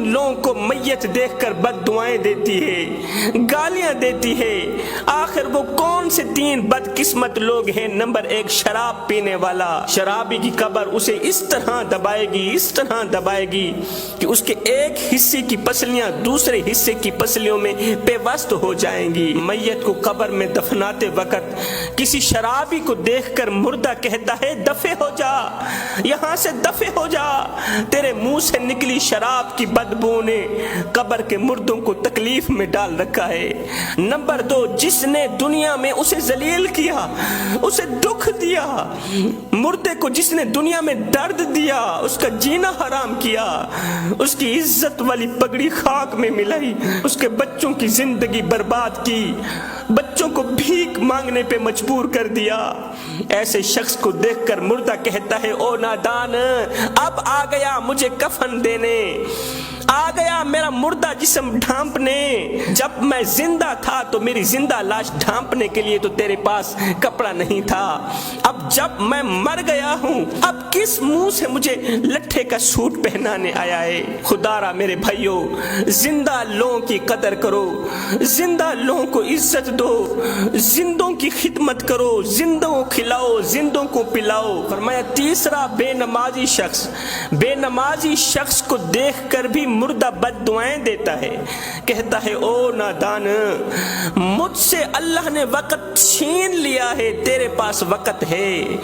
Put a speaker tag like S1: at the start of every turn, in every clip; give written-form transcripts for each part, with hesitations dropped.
S1: لوگوں کو میت دیکھ کر بد دعائیں دیتی ہے، گالیاں دیتی ہے۔ آخر وہ کون سے 3 بدقسمت لوگ ہیں؟ نمبر 1، شراب پینے والا۔ شرابی کی قبر اسے اس طرح دبائے گی، اس طرح دبائے گی کہ اس کے ایک حصے کی پسلیاں دوسرے حصے کی پسلیوں میں پیوست ہو جائیں گی۔ میت کو قبر میں دفناتے وقت کسی شرابی کو دیکھ کر مردہ کہتا ہے دفع ہو جا، یہاں سے دفع ہو جا، تیرے منہ سے نکلی شراب کی بدبو نے قبر کے مردوں کو تکلیف میں ڈال رکھا ہے۔ نمبر 2، جس نے دنیا میں اسے ذلیل کیا، اسے دکھ دیا، مردے کو جس نے دنیا میں درد دیا، اس کا جینا حرام کیا، اس کی عزت والی پگڑی خاک میں ملائی، اس کے بچوں کی زندگی برباد کی، بچوں کو بھیک مانگنے پہ مجبور کر دیا، ایسے شخص کو دیکھ کر مردہ کہتا ہے او نادان، اب آ گیا مجھے کفن دینے، آ گیا میرا مردہ جسم ڈھانپنے، جب میں زندہ تھا تو میری زندہ لاش ڈھانپنے کے لیے تو تیرے پاس کپڑا نہیں تھا، اب جب میں مر گیا ہوں اب کس منہ سے مجھے لٹھے کا سوٹ پہنانے آیا ہے؟ خدا را میرے بھائیو، زندہ لوگوں کی قدر کرو، زندہ لوگوں کو عزت دو، زندوں کی خدمت کرو، زندوں کو کھلاؤ، زندوں کو پلاؤ۔ فرمایا تیسرا، بے نمازی شخص، بے نمازی شخص کو دیکھ کر بھی مردہ بد دعائیں دیتا ہے، کہتا ہے او نادان، مجھ سے اللہ نے وقت چھین لیا ہے، تیرے پاس وقت ہے،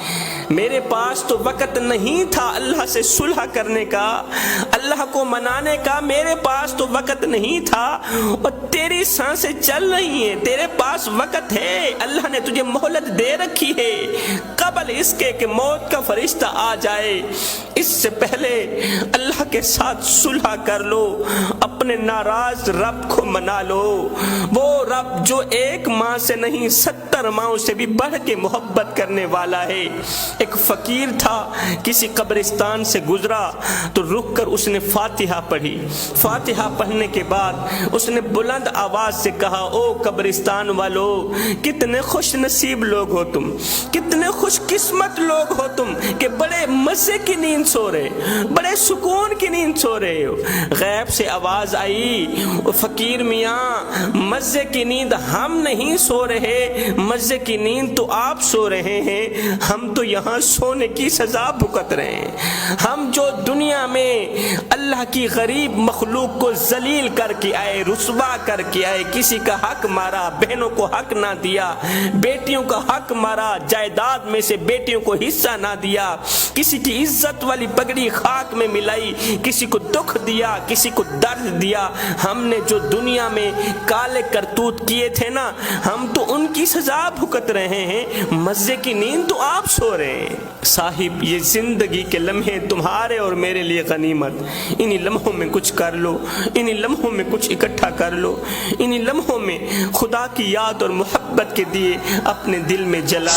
S1: میرے پاس تو وقت نہیں تھا اللہ سے صلح کرنے کا، اللہ کو منانے کا، میرے پاس تو وقت نہیں تھا، اور تیری سانسیں چل رہی ہیں، تیرے پاس وقت ہے، اللہ نے تجھے مہلت دے رکھی ہے، قبل اس کے کہ موت کا فرشتہ آ جائے اس سے پہلے اللہ کے ساتھ صلح کر لو، اپنے ناراض رب کو منا لو، وہ رب جو 1 ماہ سے نہیں 70 ماہوں سے بھی بڑھ کے محبت کرنے والا ہے۔ ایک فقیر تھا، کسی قبرستان سے گزرا تو رک کر اس نے فاتحہ پڑھی، فاتحہ پڑھنے کے بعد اس نے بلند آواز سے کہا او قبرستان والو، کتنے خوش نصیب لوگ ہو تم، کتنے خوش قسمت لوگ ہو تم کہ بڑے مزے کی نیند سو رہے، بڑے سکون کی نیند سو رہے ہو۔ غیب سے آواز آئی، فقیر میاں مزے کی نیند ہم نہیں سو رہے، مزے کی نیند تو آپ سو رہے ہیں، ہم تو یہاں سونے کی سزا بھگت رہے ہیں۔ ہم جو دنیا میں اللہ کی غریب مخلوق کو ذلیل کر کے آئے، رسوا کر کے آئے، کسی کا حق مارا، بہنوں کو حق نہ دیا، بیٹیوں کا حق مارا، جائیداد میں سے بیٹیوں کو حصہ نہ دیا، کسی کی عزت والی پگڑی خاک میں ملائی، کسی کو دکھ دیا، کسی کو درد دیا، ہم نے جو دنیا میں کالے کرتوت کیے تھے نا، ہم تو ان کی سزا بھگت رہے ہیں، مزے کی نیند تو آپ سو رہے ہیں۔ صاحب یہ زندگی کے لمحے تمہارے اور میرے لیے غنیمت، انہی لمحوں میں کچھ کر لو، انہی لمحوں میں کچھ اکٹھا کر لو، انہی لمحوں میں خدا کی یاد اور محبت کے دیے اپنے دل میں جلا